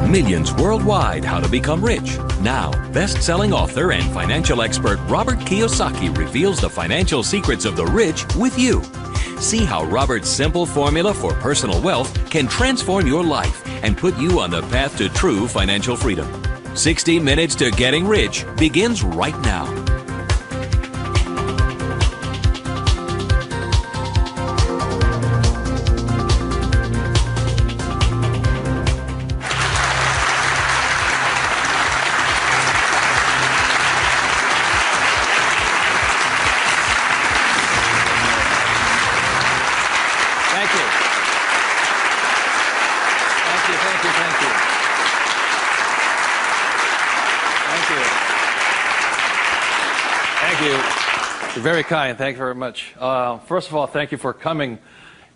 millions worldwide how to become rich. Now, best-selling author and financial expert Robert Kiyosaki reveals the financial secrets of the rich with you. See how Robert's simple formula for personal wealth can transform your life and put you on the path to true financial freedom. 60 Minutes to Getting Rich begins right now. You're very kind. Thank you very much. First of all, thank you for coming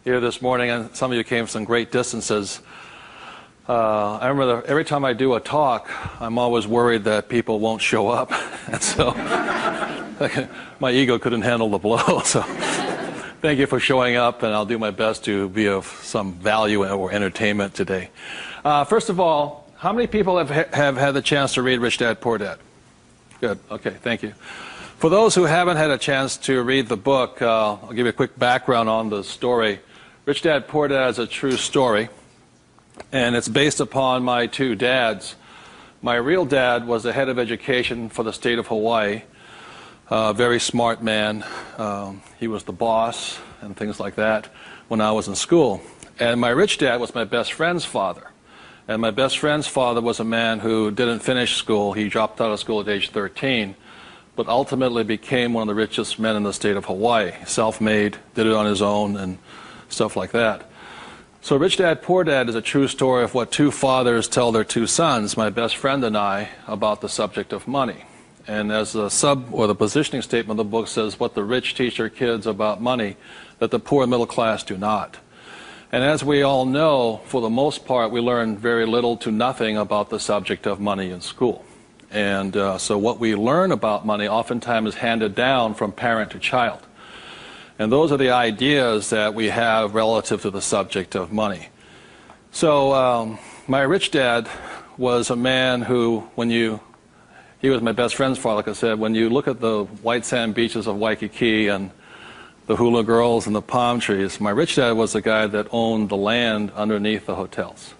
here this morning. And some of you came from some great distances. I remember every time I do a talk, I'm always worried that people won't show up. And so my ego couldn't handle the blow. So thank you for showing up, and I'll do my best to be of some value or entertainment today. First of all, how many people have had the chance to read Rich Dad, Poor Dad? Good. Okay, thank you. For those who haven't had a chance to read the book, I'll give you a quick background on the story. Rich Dad, Poor Dad is a true story, and it's based upon my two dads. My real dad was the head of education for the state of Hawaii, a very smart man. He was the boss and things like that when I was in school. And my rich dad was my best friend's father. And my best friend's father was a man who didn't finish school. He dropped out of school at age 13. But ultimately became one of the richest men in the state of Hawaii. Self-made, did it on his own, and stuff like that. So Rich Dad, Poor Dad is a true story of what two fathers tell their two sons, my best friend and I, about the subject of money. And as the the positioning statement of the book says, what the rich teach their kids about money, that the poor and middle class do not. And as we all know, for the most part, we learn very little to nothing about the subject of money in school. And so what we learn about money oftentimes is handed down from parent to child. And those are the ideas that we have relative to the subject of money. So my rich dad was a man who, he was my best friend's father, like I said, when you look at the white sand beaches of Waikiki and the hula girls and the palm trees, my rich dad was the guy that owned the land underneath the hotels.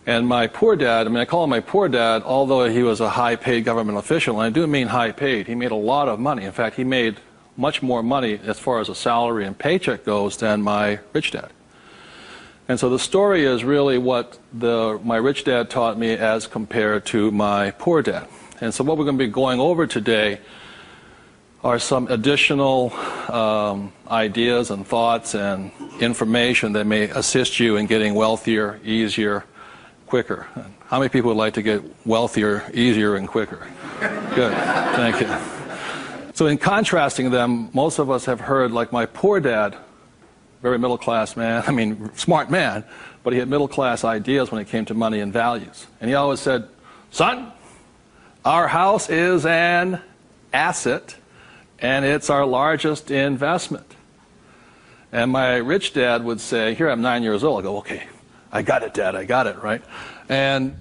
And my poor dad, I call him my poor dad, although he was a high-paid government official, and I do mean high-paid. He made a lot of money. In fact, he made much more money as far as a salary and paycheck goes than my rich dad. And so the story is really what my rich dad taught me as compared to my poor dad. And so what we're going to be going over today are some additional ideas and thoughts and information that may assist you in getting wealthier, easier, quicker. How many people would like to get wealthier, easier, and quicker? Good. Thank you. So in contrasting them, most of us have heard, like my poor dad, very middle-class man, smart man, but he had middle-class ideas when it came to money and values. And he always said, son, our house is an asset, and it's our largest investment. And my rich dad would say, here I'm 9 years old, I go, okay, I got it, Dad, I got it, right? And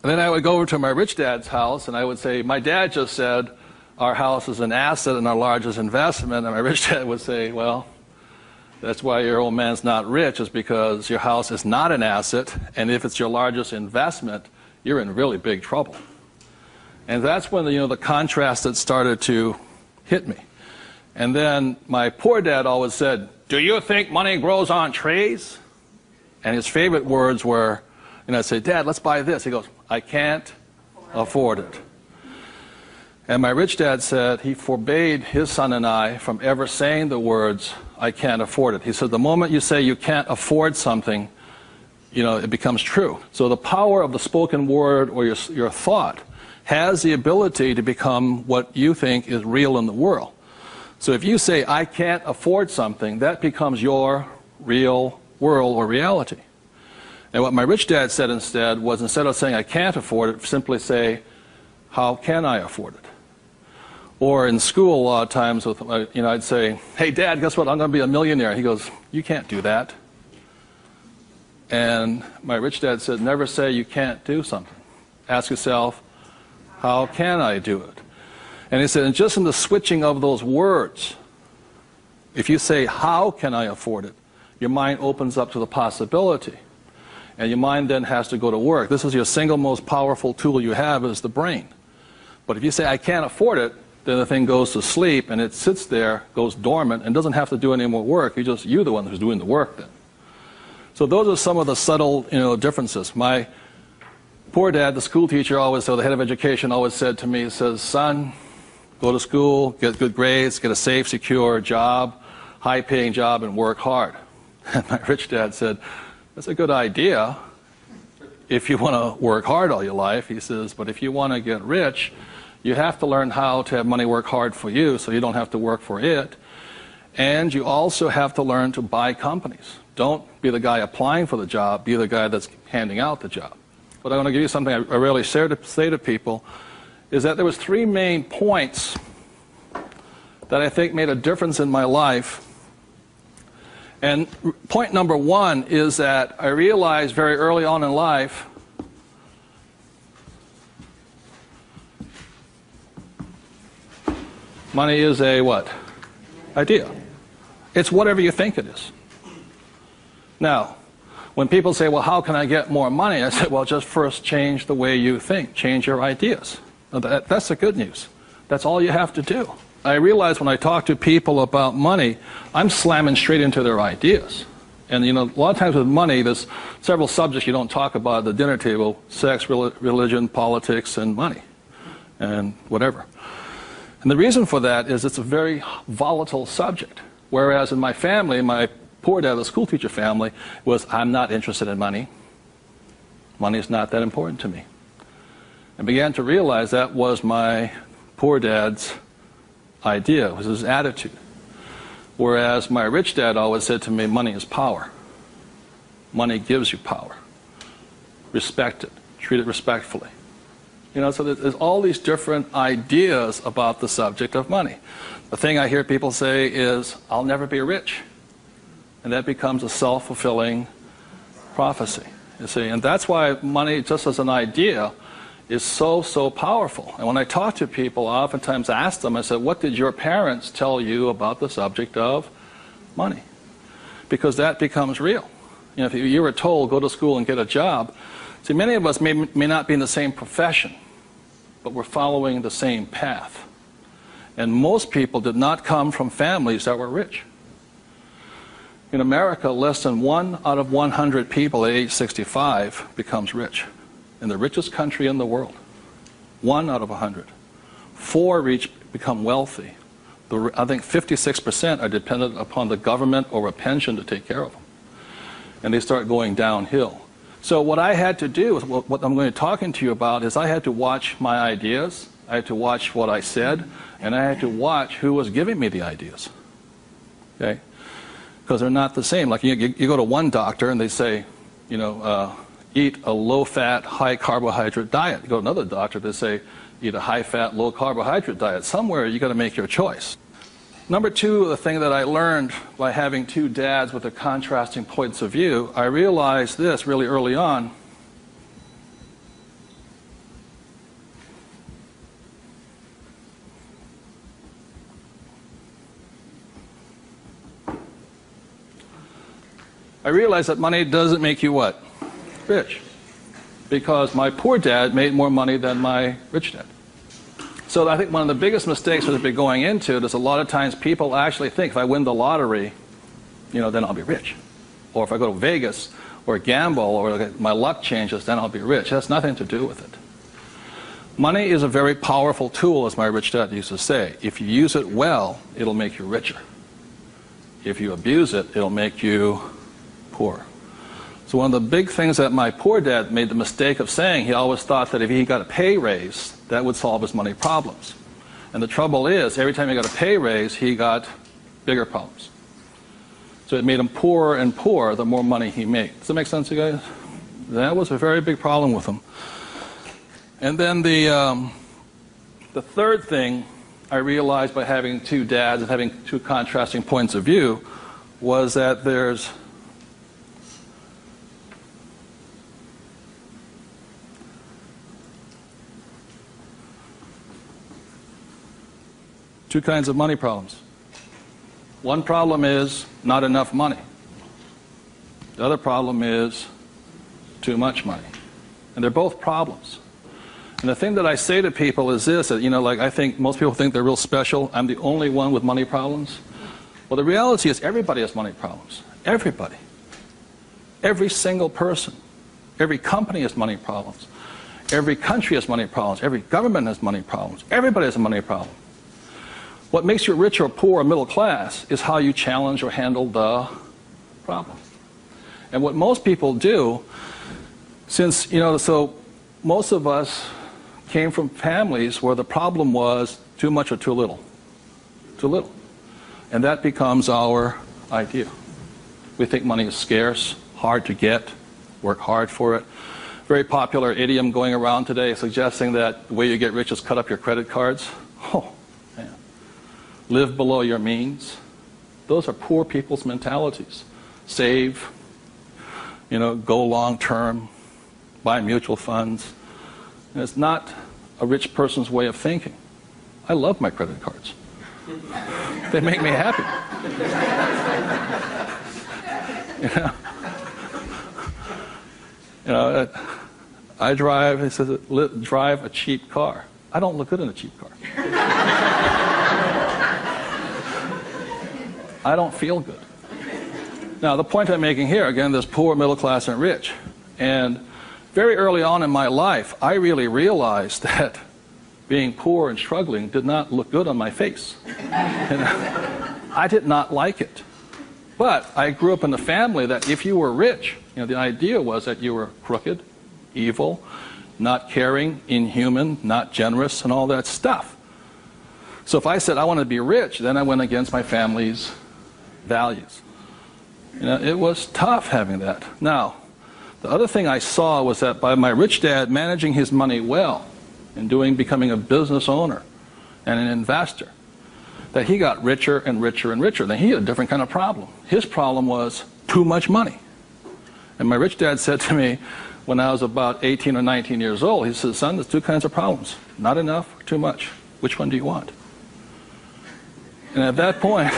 then I would go over to my rich dad's house, and I would say, my dad just said, our house is an asset and our largest investment. And my rich dad would say, well, that's why your old man's not rich, is because your house is not an asset, and if it's your largest investment, you're in really big trouble. And that's when the contrast that started to hit me. And then my poor dad always said, do you think money grows on trees? And his favorite words were, I'd say, Dad, let's buy this. He goes, I can't afford it. And my rich dad said he forbade his son and I from ever saying the words, I can't afford it. He said, the moment you say you can't afford something, it becomes true. So the power of the spoken word or your thought has the ability to become what you think is real in the world. So if you say, I can't afford something, that becomes your real world or reality. And what my rich dad said instead was, instead of saying I can't afford it, simply say, how can I afford it? Or in school a lot of times, I'd say, hey Dad, guess what, I'm going to be a millionaire. He goes, you can't do that. And my rich dad said, never say you can't do something. Ask yourself, how can I do it? And he said, and just in the switching of those words, if you say, how can I afford it, your mind opens up to the possibility. And your mind then has to go to work. This is your single most powerful tool you have, is the brain. But if you say, I can't afford it, then the thing goes to sleep and it sits there, goes dormant, and doesn't have to do any more work. You're the one who's doing the work then. So those are some of the subtle, differences. My poor dad, the school teacher, the head of education, always said to me, he says, son, go to school, get good grades, get a safe, secure job, high-paying job, and work hard. And my rich dad said, that's a good idea if you want to work hard all your life. He says, but if you want to get rich, you have to learn how to have money work hard for you so you don't have to work for it. And you also have to learn to buy companies. Don't be the guy applying for the job, be the guy that's handing out the job. But I want to give you something I rarely say to people, is that there was 3 main points that I think made a difference in my life. And point number 1 is that I realized very early on in life money is a what? Idea. It's whatever you think it is. Now, when people say, well, how can I get more money? I say, well, just first change the way you think. Change your ideas. Now, that's the good news. That's all you have to do. I realize when I talk to people about money, I'm slamming straight into their ideas. And, a lot of times with money, there's several subjects you don't talk about at the dinner table: sex, religion, politics, and money, and whatever. And the reason for that is it's a very volatile subject. Whereas in my family, my poor dad, the school teacher family, was, I'm not interested in money. Money is not that important to me. I began to realize that was my poor dad's idea, it was his attitude. Whereas my rich dad always said to me, money is power. Money gives you power. Respect it. Treat it respectfully. So there's all these different ideas about the subject of money. The thing I hear people say is, I'll never be rich. And that becomes a self-fulfilling prophecy, you see. And that's why money, just as an idea, is so, so powerful. And when I talk to people, I oftentimes ask them, I said, what did your parents tell you about the subject of money? Because that becomes real. If you were told, go to school and get a job, see, many of us may not be in the same profession, but we're following the same path. And most people did not come from families that were rich. In America, less than 1 out of 100 people at age 65 becomes rich. In the richest country in the world. 1 out of 100. 4 become wealthy. I think 56% are dependent upon the government or a pension to take care of them. And they start going downhill. So what I had to do, what I'm going to be talking to you about, is I had to watch my ideas, I had to watch what I said, and I had to watch who was giving me the ideas. Okay? Because they're not the same. Like you go to one doctor and they say, eat a low-fat, high-carbohydrate diet. You go to another doctor, they say, eat a high-fat, low-carbohydrate diet. Somewhere you got to make your choice. Number 2, the thing that I learned by having 2 dads with their contrasting points of view, I realized this really early on. I realized that money doesn't make you what? Rich. Because my poor dad made more money than my rich dad. So I think one of the biggest mistakes we've been going into is a lot of times people actually think if I win the lottery, then I'll be rich. Or if I go to Vegas or gamble or my luck changes, then I'll be rich. It has nothing to do with it. Money is a very powerful tool, as my rich dad used to say. If you use it well, it'll make you richer. If you abuse it, it'll make you poor. So one of the big things that my poor dad made the mistake of saying, he always thought that if he got a pay raise, that would solve his money problems. And the trouble is, every time he got a pay raise, he got bigger problems. So it made him poorer and poorer the more money he made. Does that make sense, you guys? That was a very big problem with him. And then the third thing I realized by having 2 dads and having 2 contrasting points of view was that there's two kinds of money problems. One problem is not enough money. The other problem is too much money. And they're both problems. And the thing that I say to people is this, that, like I think most people think they're real special. I'm the only one with money problems. Well, the reality is everybody has money problems. Everybody. Every single person. Every company has money problems. Every country has money problems. Every government has money problems. Everybody has a money problem. What makes you rich or poor or middle class is how you challenge or handle the problem. And what most people do, since, so most of us came from families where the problem was too much or too little. Too little. And that becomes our idea. We think money is scarce, hard to get, work hard for it. Very popular idiom going around today suggesting that the way you get rich is cut up your credit cards. Oh, man. Live below your means. Those are poor people's mentalities. Save, go long term, buy mutual funds. And it's not a rich person's way of thinking. I love my credit cards. They make me happy. I drive, it says, drive a cheap car. I don't look good in a cheap car. I don't feel good. Now, the point I'm making here, again, there's poor, middle class, and rich. And very early on in my life, I really realized that being poor and struggling did not look good on my face. I did not like it. But I grew up in a family that if you were rich, the idea was that you were crooked, evil, not caring, inhuman, not generous, and all that stuff. So if I said I want to be rich, then I went against my family's values. It was tough having that. Now, the other thing I saw was that by my rich dad managing his money well and becoming a business owner and an investor, that he got richer and richer and richer. Then he had a different kind of problem. His problem was too much money. And my rich dad said to me when I was about 18 or 19 years old, he said, son, there's two kinds of problems. Not enough or too much. Which one do you want? And at that point,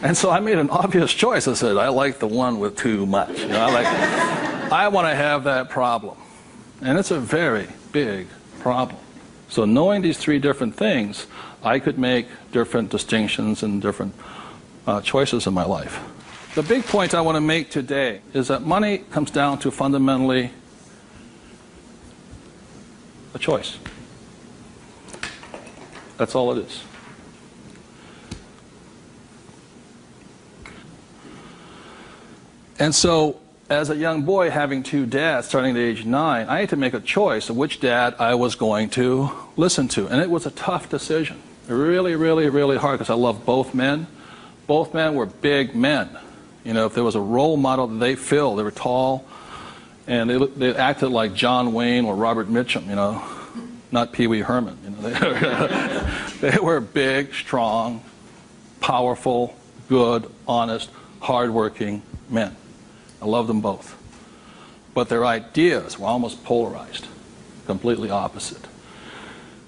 and so I made an obvious choice. I said, I like the one with too much. I want to have that problem. And it's a very big problem. So knowing these three different things, I could make different distinctions and different choices in my life. The big point I want to make today is that money comes down to fundamentally a choice. That's all it is. And so, as a young boy having two dads starting at age 9, I had to make a choice of which dad I was going to listen to. And it was a tough decision. Really, really, really hard because I love both men. Both men were big men. If there was a role model that they filled, they were tall, and they acted like John Wayne or Robert Mitchum, not Pee Wee Herman. They were big, strong, powerful, good, honest, hardworking men. I love them both. But their ideas were almost polarized, completely opposite.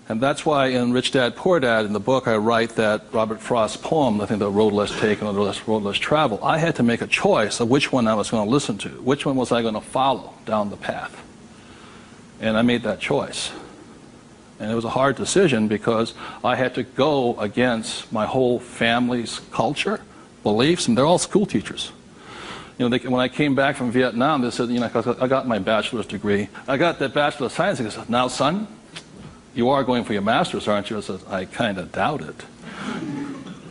And that's why in Rich Dad, Poor Dad, in the book, I write that Robert Frost's poem, I think The Road Less Taken or The Road Less Traveled, I had to make a choice of which one I was going to listen to. Which one was I going to follow down the path? And I made that choice. And it was a hard decision because I had to go against my whole family's culture, beliefs, and they're all school teachers. When I came back from Vietnam, they said, I got my bachelor's degree. I got that Bachelor of Science. They said, now, son, you are going for your master's, aren't you? I said, I kind of doubt it.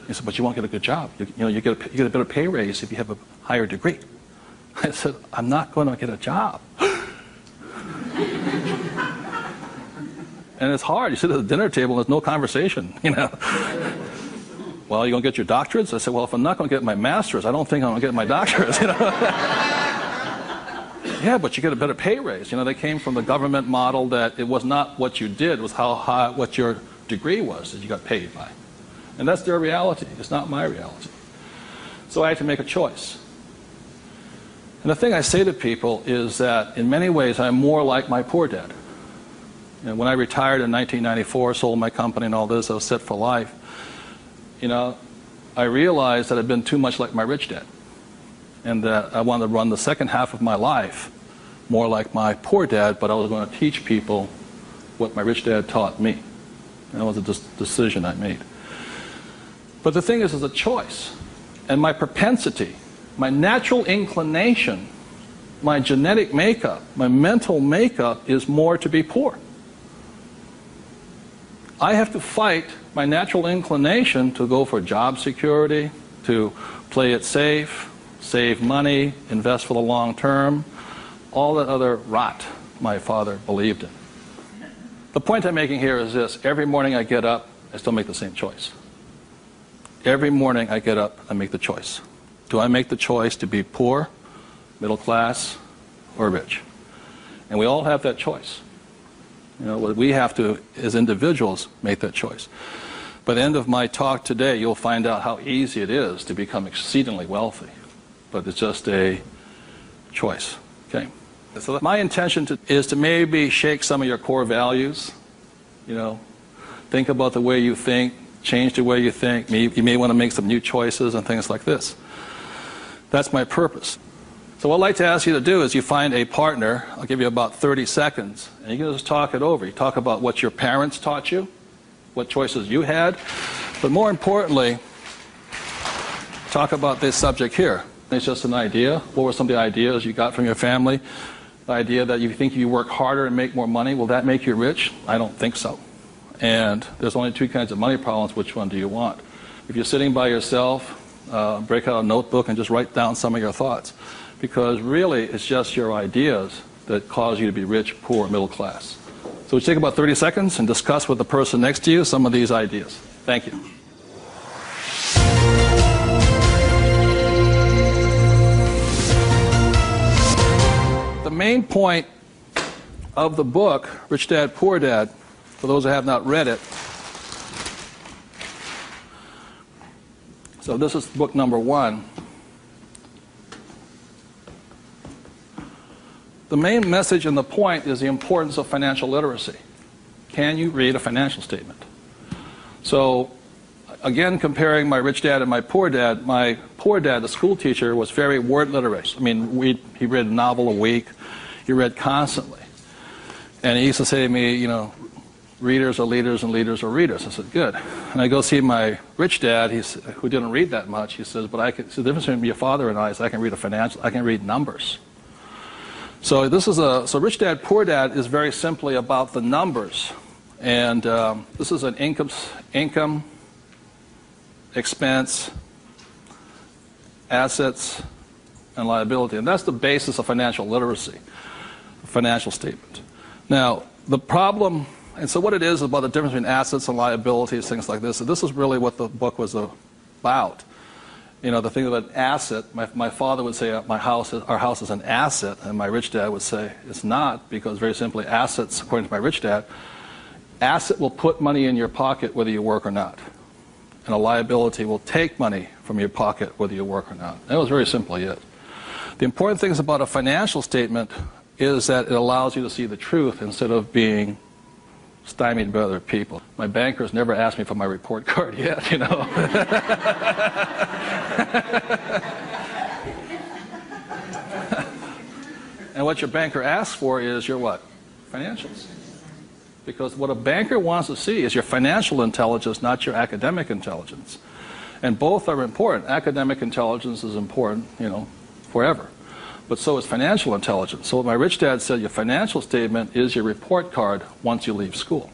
He said, but you won't get a good job. You get a better pay raise if you have a higher degree. I said, I'm not going to get a job. And it's hard. You sit at the dinner table and there's no conversation, Well, you going to get your doctorates? I said, well, if I'm not going to get my master's, I don't think I'm going to get my doctorates, Yeah, but you get a better pay raise. They came from the government model that it was not what you did, it was how high, what your degree was that you got paid by. And that's their reality. It's not my reality. So I had to make a choice. And the thing I say to people is that in many ways I'm more like my poor dad. You know, when I retired in 1994, sold my company and all this, I was set for life. You know, I realized that I'd been too much like my rich dad, and that I wanted to run the second half of my life more like my poor dad, but I was going to teach people what my rich dad taught me. And that was a decision I made. But the thing is, it's a choice. And my propensity, my natural inclination, my genetic makeup, my mental makeup is more to be poor. I have to fight my natural inclination to go for job security, to play it safe, save money, invest for the long term, all that other rot my father believed in. The point I'm making here is this: every morning I get up, I still make the same choice. Every morning I get up, I make the choice. Do I make the choice to be poor, middle class, or rich? And we all have that choice. You know, we have to, as individuals, make that choice. By the end of my talk today, you'll find out how easy it is to become exceedingly wealthy. But it's just a choice. Okay? So my intention is to maybe shake some of your core values. You know, think about the way you think, change the way you think. You may want to make some new choices and things like this. That's my purpose. So what I'd like to ask you to do is you find a partner. I'll give you about 30 seconds, and you can just talk it over. You talk about what your parents taught you, what choices you had, but more importantly, talk about this subject here. It's just an idea. What were some of the ideas you got from your family? The idea that you think you work harder and make more money, will that make you rich? I don't think so. And there's only two kinds of money problems. Which one do you want? If you're sitting by yourself, break out a notebook and just write down some of your thoughts. Because really, it's just your ideas that cause you to be rich, poor, middle class. So we take about 30 seconds and discuss with the person next to you some of these ideas. Thank you. The main point of the book, Rich Dad, Poor Dad, for those who have not read it, so this is book number 1. The main message and the point is the importance of financial literacy. Can you read a financial statement? So, again, comparing my rich dad and my poor dad, the school teacher, was very word literate. I mean, he read a novel a week. He read constantly. And he used to say to me, you know, readers are leaders and leaders are readers. I said, good. And I go see my rich dad, who didn't read that much. He says, but the difference between your father and I is I can read numbers. So so Rich Dad, Poor Dad is very simply about the numbers. And this is an income, expense, assets, and liability. And that's the basis of financial literacy, a financial statement. Now, the problem, and so what it is about the difference between assets and liabilities, things like this, so this is really what the book was about. You know, the thing of an asset, my father would say our house is an asset, and my rich dad would say it's not, because very simply assets, according to my rich dad, asset will put money in your pocket whether you work or not. And a liability will take money from your pocket whether you work or not. That was very simply it. The important things about a financial statement is that it allows you to see the truth instead of being stymied by other people. My bankers never asked me for my report card yet, you know. And what your banker asks for is your what? Financials. Because what a banker wants to see is your financial intelligence, not your academic intelligence. And both are important. Academic intelligence is important, you know, forever. But so is financial intelligence. So what my rich dad said, your financial statement is your report card once you leave school.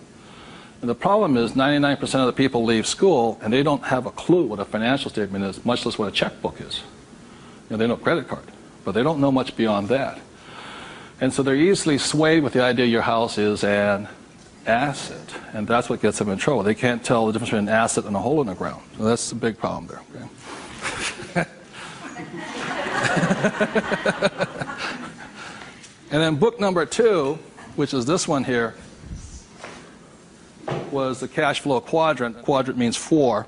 And the problem is 99% of the people leave school and they don't have a clue what a financial statement is, much less what a checkbook is. You know, they know credit card, but they don't know much beyond that. And so they're easily swayed with the idea your house is an asset, and that's what gets them in trouble. They can't tell the difference between an asset and a hole in the ground. So that's a big problem there. Okay? And then book number 2, which is this one here, was the cash flow quadrant. Quadrant means 4.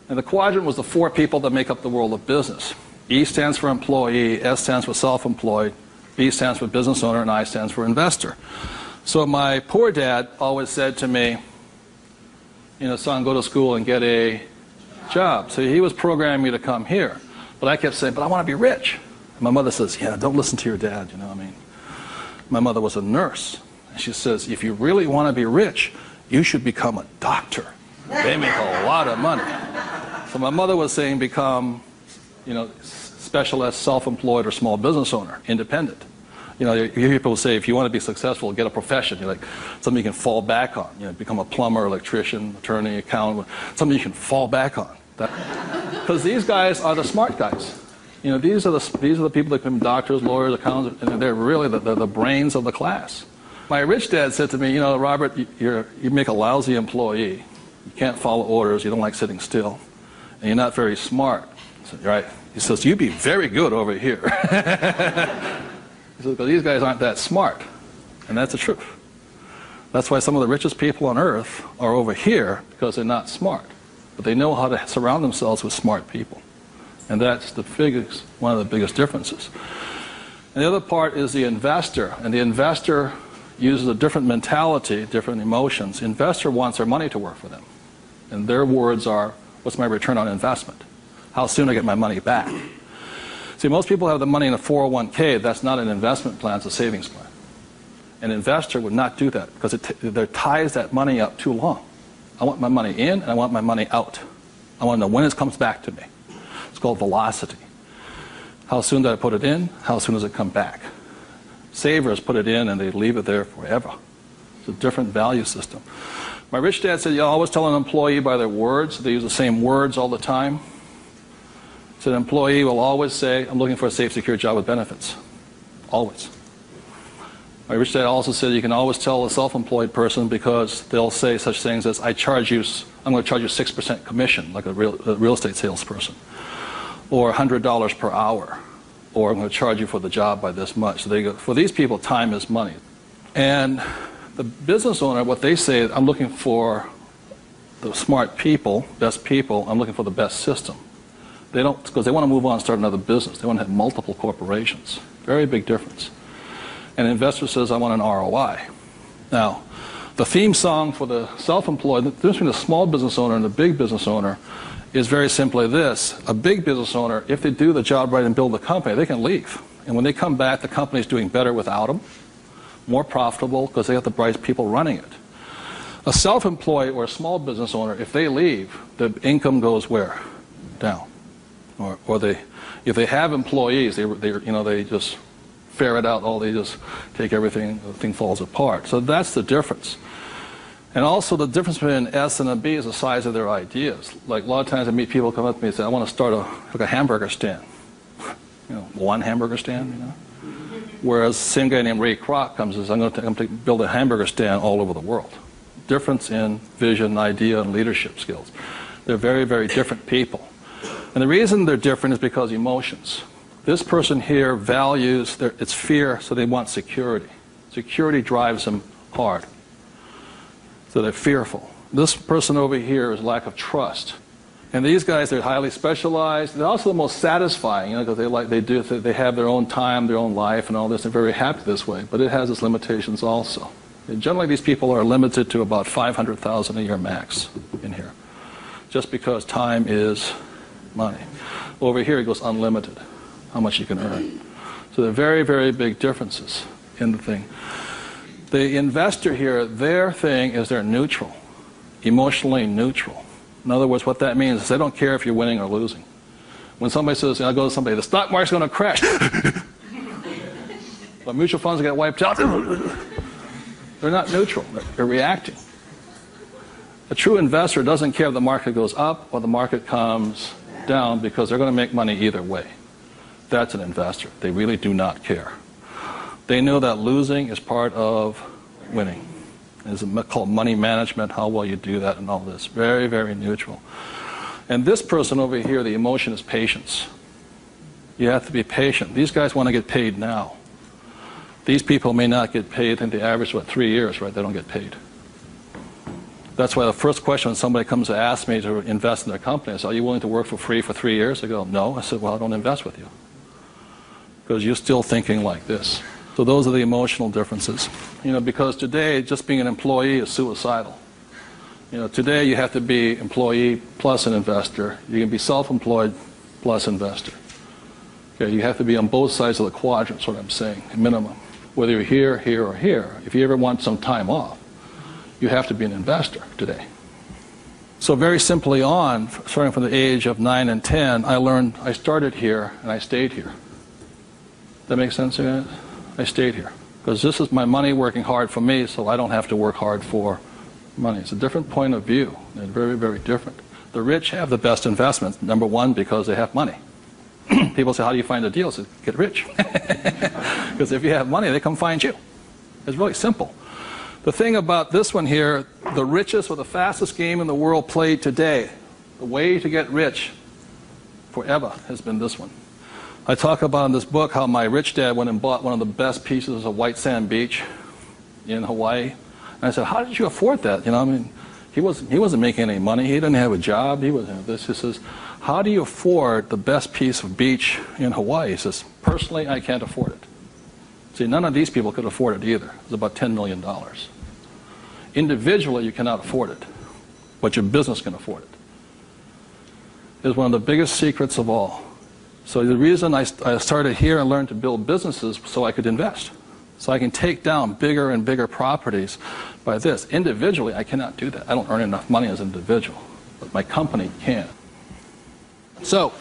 And the quadrant was the 4 people that make up the world of business. E stands for employee, S stands for self-employed, B stands for business owner, and I stands for investor. So my poor dad always said to me, son, go to school and get a job. So he was programming me to come here. But I kept saying, but I want to be rich. And my mother says, yeah, don't listen to your dad, My mother was a nurse. And she says, if you really want to be rich, you should become a doctor. They make a lot of money. So my mother was saying become, specialist, self-employed, or small business owner, independent. You hear people say, if you want to be successful, get a profession. Something you can fall back on. Become a plumber, electrician, attorney, accountant, something you can fall back on. Because these guys are the smart guys. These are the people that become doctors, lawyers, accountants, and they're really the brains of the class. My rich dad said to me, Robert, you make a lousy employee. You can't follow orders. You don't like sitting still. And you're not very smart. I said, right. He says, you'd be very good over here. He says, because these guys aren't that smart. And that's the truth. That's why some of the richest people on earth are over here, because they're not smart. But they know how to surround themselves with smart people. And that's one of the biggest differences. And the other part is the investor. And the investor uses a different mentality, different emotions. Investor wants their money to work for them. And their words are, what's my return on investment? How soon I get my money back? See, most people have the money in a 401k. That's not an investment plan, it's a savings plan. An investor would not do that because it ties that money up too long. I want my money in and I want my money out. I want to know when it comes back to me. It's called velocity. How soon do I put it in? How soon does it come back? Savers put it in and they leave it there forever. It's a different value system. My rich dad said, you always tell an employee by their words. They use the same words all the time. So an employee will always say, I'm looking for a safe, secure job with benefits. Always. My rich dad also said you can always tell a self-employed person because they'll say such things as, I'm going to charge you 6% commission, like a real estate salesperson, or $100 per hour, or I'm going to charge you for the job by this much. So they go, for these people, time is money. And the business owner, what they say is, I'm looking for the smart people, best people, I'm looking for the best system. They don't, because they want to move on and start another business. They want to have multiple corporations. Very big difference. And an investor says, I want an ROI. Now, the theme song for the self-employed, the difference between the small business owner and the big business owner is very simply this. A big business owner, if they do the job right and build the company, they can leave. And when they come back, the company's doing better without them, more profitable because they have the bright people running it. A self-employed or a small business owner, if they leave, the income goes where? Down. Or if they have employees, they just ferret out they just take everything, the thing falls apart. So that's the difference. And also the difference between an S and a B is the size of their ideas. Like a lot of times I meet people come up to me and say, I want to start a hamburger stand. One hamburger stand, Whereas the same guy named Ray Kroc comes and says, I'm going to build a hamburger stand all over the world. Difference in vision, idea, and leadership skills. They're very, very different people. And the reason they're different is because emotions. This person here values, it's fear, so they want security. Security drives them hard. So they're fearful. This person over here is lack of trust. And these guys, they're highly specialized. They're also the most satisfying, because they have their own time, their own life, and all this. They're very happy this way, but it has its limitations also. And generally, these people are limited to about $500,000 a year max in here, just because time is money. Over here, it goes unlimited, how much you can earn. So there are very, very big differences in the thing. The investor here, their thing is they're neutral, emotionally neutral. In other words, what that means is they don't care if you're winning or losing. When somebody says, I go to somebody, the stock market's going to crash. But mutual funds get wiped out. They're not neutral. They're reacting. A true investor doesn't care if the market goes up or the market comes down because they're going to make money either way. That's an investor. They really do not care. They know that losing is part of winning. It's called money management, how well you do that and all this. Very, very neutral. And this person over here, the emotion is patience. You have to be patient. These guys want to get paid now. These people may not get paid. I think the average is, 3 years, right? They don't get paid. That's why the first question when somebody comes to ask me to invest in their company is, are you willing to work for free for 3 years? I go, no. I said, well, I don't invest with you. Because you're still thinking like this. So those are the emotional differences. Because today, just being an employee is suicidal. Today you have to be employee plus an investor. You can be self-employed plus investor. Okay, you have to be on both sides of the quadrant, is what I'm saying, minimum. Whether you're here, here, or here. If you ever want some time off, you have to be an investor today. So very simply on, starting from the age of 9 and 10, I started here and I stayed here. That makes sense, guys? I stayed here. Because this is my money working hard for me, so I don't have to work hard for money. It's a different point of view. They're very, very different. The rich have the best investments. Number one, because they have money. People say, how do you find a deal? I say, get rich. Because if you have money, they come find you. It's really simple. The thing about this one here, the richest or the fastest game in the world played today, the way to get rich forever has been this one. I talk about in this book how my rich dad went and bought one of the best pieces of white sand beach in Hawaii. And I said, how did you afford that? He wasn't making any money. He didn't have a job. He wasn't this. He says, how do you afford the best piece of beach in Hawaii? He says, personally, I can't afford it. See, none of these people could afford it either. It was about $10 million. Individually, you cannot afford it, but your business can afford it. It's one of the biggest secrets of all. So the reason I started here and learned to build businesses so I could invest. So I can take down bigger and bigger properties by this. Individually, I cannot do that. I don't earn enough money as an individual, but my company can. So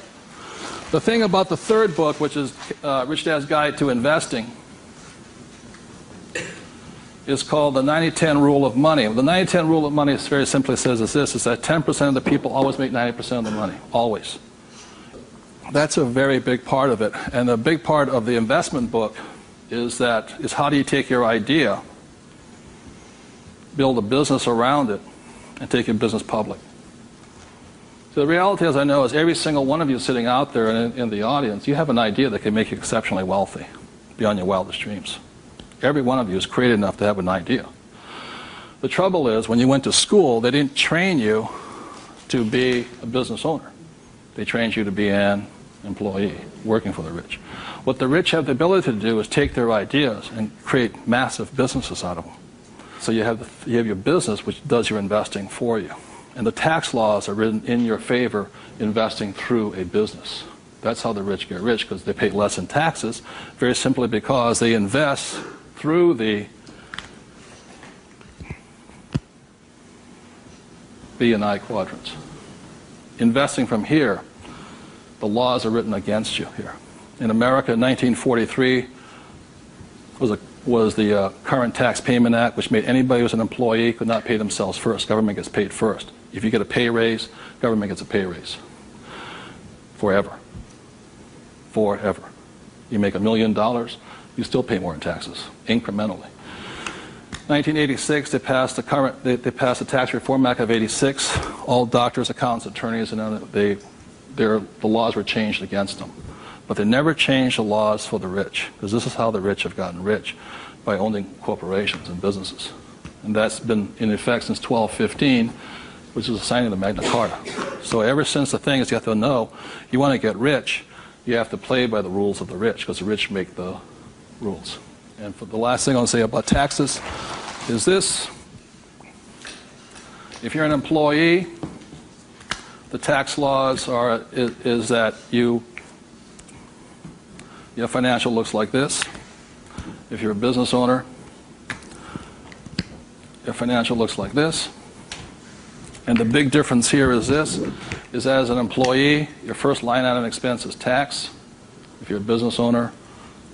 the thing about the third book, which is Rich Dad's Guide to Investing, is called the 90-10 Rule of Money. The 90-10 Rule of Money very simply says is this, is that 10% of the people always make 90% of the money, always. That's a very big part of it. And a big part of the investment book is how do you take your idea, build a business around it, and take your business public. So the reality, as I know, is every single one of you sitting out there in the audience, you have an idea that can make you exceptionally wealthy beyond your wildest dreams. Every one of you is creative enough to have an idea. The trouble is, when you went to school, they didn't train you to be a business owner. They trained you to be an employee, working for the rich. What the rich have the ability to do is take their ideas and create massive businesses out of them. So you have your business, which does your investing for you. And the tax laws are written in your favor, investing through a business. That's how the rich get rich, because they pay less in taxes, very simply because they invest through the B and I quadrants. Investing from here, the laws are written against you here. In America, 1943 was the Current Tax Payment Act, which made anybody who was an employee could not pay themselves first. Government gets paid first. If you get a pay raise, government gets a pay raise. Forever. Forever. You make $1 million, you still pay more in taxes, incrementally. 1986, they passed the Tax Reform Act of '86. All doctors, accountants, attorneys, and the laws were changed against them. But they never changed the laws for the rich, because this is how the rich have gotten rich, by owning corporations and businesses. And that's been in effect since 1215, which is the signing of the Magna Carta. So ever since the thing is, you have to know, you want to get rich, you have to play by the rules of the rich, because the rich make the rules. And for the last thing I want to say about taxes is this. If you're an employee, the tax laws is that your financial looks like this. If you're a business owner, your financial looks like this. And the big difference here is this, is as an employee, your first line item expense is tax. If you're a business owner,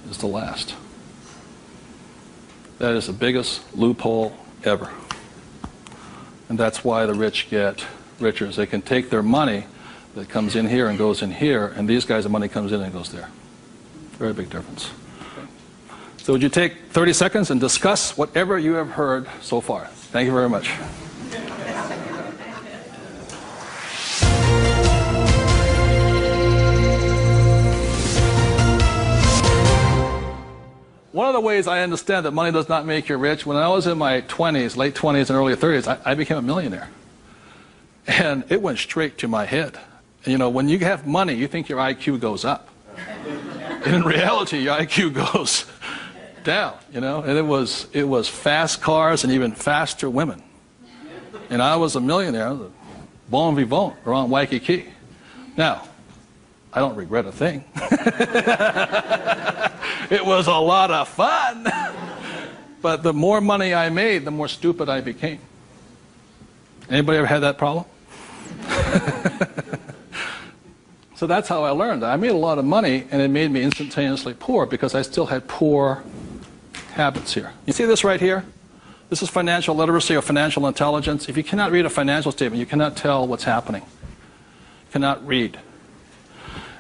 it's the last. That is the biggest loophole ever. And that's why the rich get richer. They can take their money that comes in here and goes in here, and these guys, the money comes in and goes there. Very big difference. Okay. So would you take 30 seconds and discuss whatever you have heard so far? Thank you very much. one of the ways I understand that money does not make you rich, when I was in my 20s, late 20s and early 30s, I became a millionaire. And it went straight to my head. You know, when you have money, you think your IQ goes up. And in reality, your IQ goes down, you know. And it was fast cars and even faster women. And I was a millionaire. I was a bon vivant around Waikiki. Now, I don't regret a thing. It was a lot of fun. But the more money I made, the more stupid I became. Anybody ever had that problem? So that's how I learned. I made a lot of money, and it made me instantaneously poor because I still had poor habits here. You see this right here? This is financial literacy or financial intelligence. If you cannot read a financial statement, you cannot tell what's happening. You cannot read.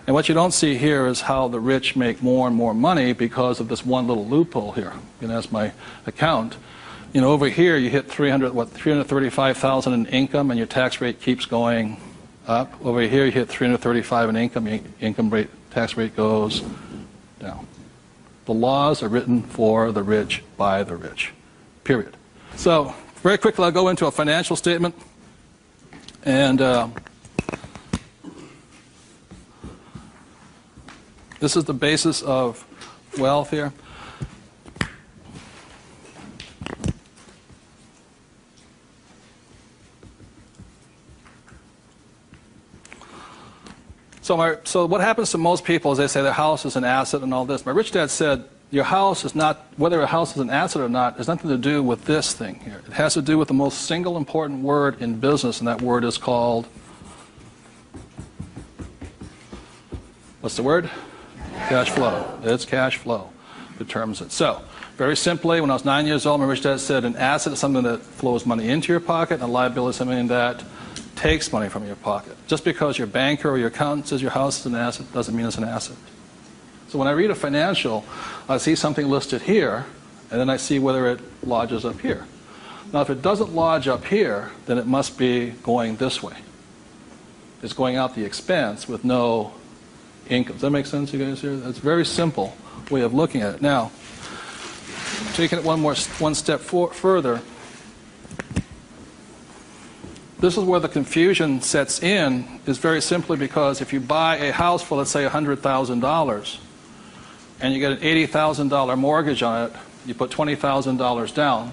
And what you don't see here is how the rich make more and more money because of this one little loophole here. You know, that's my account. You know, over here you hit 335,000 in income, and your tax rate keeps going up. Over here you hit 335 in income, your income rate, tax rate goes down. The laws are written for the rich by the rich. Period. So very quickly I'll go into a financial statement, and this is the basis of wealth here. So what happens to most people is they say their house is an asset and all this. My rich dad said, your house is not, whether a house is an asset or not, has nothing to do with this thing here. It has to do with the most single important word in business, and that word is called, what's the word? Cash flow. It's cash flow determines it. So, very simply, when I was 9 years old, my rich dad said an asset is something that flows money into your pocket, and a liability is something that takes money from your pocket. Just because your banker or your accountant says your house is an asset doesn't mean it's an asset. So when I read a financial, I see something listed here, and then I see whether it lodges up here. Now, if it doesn't lodge up here, then it must be going this way. It's going out the expense with no income. Does that make sense, you guys here? That's a very simple way of looking at it. Now, taking it one step further, this is where the confusion sets in, is very simply because if you buy a house for, let's say, $100,000, and you get an $80,000 mortgage on it, you put $20,000 down,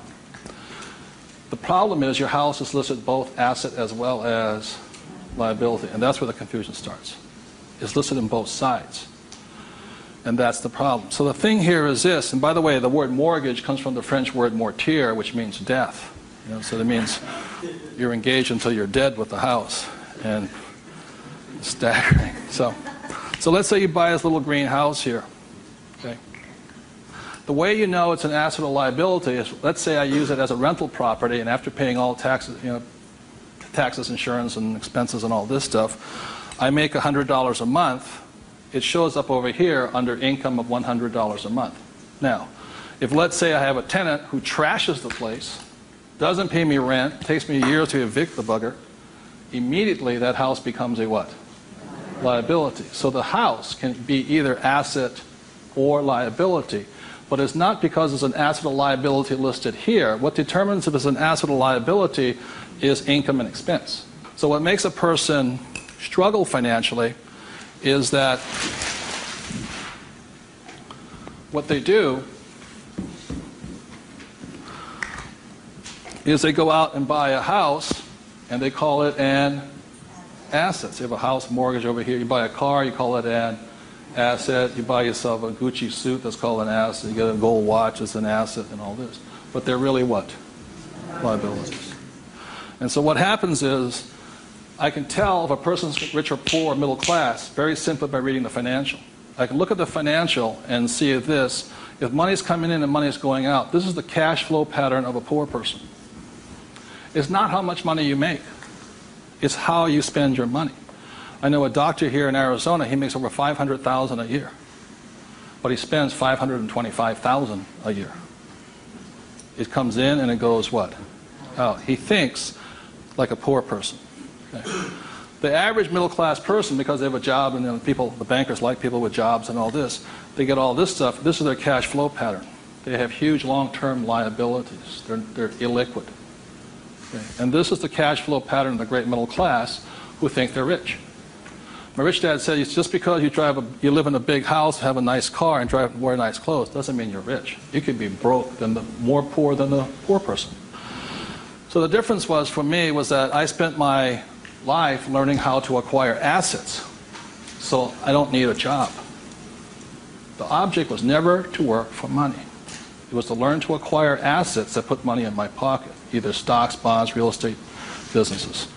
the problem is your house is listed both asset as well as liability, and that's where the confusion starts. It's listed in both sides, and that's the problem. So the thing here is this, and by the way, the word mortgage comes from the French word mortir, which means death. You know, so that means you're engaged until you're dead with the house, and it's staggering. So let's say you buy this little green house here. Okay. The way you know it's an asset or liability is, let's say I use it as a rental property, and after paying all taxes, you know, taxes, insurance, and expenses, and all this stuff, I make $100 a month. It shows up over here under income of $100 a month. Now, if let's say I have a tenant who trashes the place, doesn't pay me rent, takes me a year to evict the bugger, immediately that house becomes a what? Liability. So the house can be either asset or liability, but it's not because it's an asset or liability listed here. What determines if it's an asset or liability is income and expense. So what makes a person struggle financially is that what they do is they go out and buy a house, and they call it an asset. So you have a house mortgage over here. You buy a car, you call it an asset. You buy yourself a Gucci suit, that's called an asset. You get a gold watch, it's an asset, and all this. But they're really what? Liabilities. And so what happens is, I can tell if a person's rich or poor or middle class very simply by reading the financial. I can look at the financial and see this. If money's coming in and money's going out, this is the cash flow pattern of a poor person. It's not how much money you make. It's how you spend your money. I know a doctor here in Arizona, he makes over $500,000 a year. But he spends $525,000 a year. It comes in and it goes what? Out. He thinks like a poor person. Okay. The average middle class person, because they have a job, and the bankers like people with jobs and all this, they get all this stuff. This is their cash flow pattern. They have huge long-term liabilities. They're illiquid. Okay? And this is the cash flow pattern of the great middle class who think they're rich. My rich dad said, just because you live in a big house, have a nice car, and wear nice clothes, doesn't mean you're rich. You could be broke, more poor than the poor person. So the difference for me was that I spent my life learning how to acquire assets. So I don't need a job. The object was never to work for money. It was to learn to acquire assets that put money in my pocket, either stocks, bonds, real estate, businesses.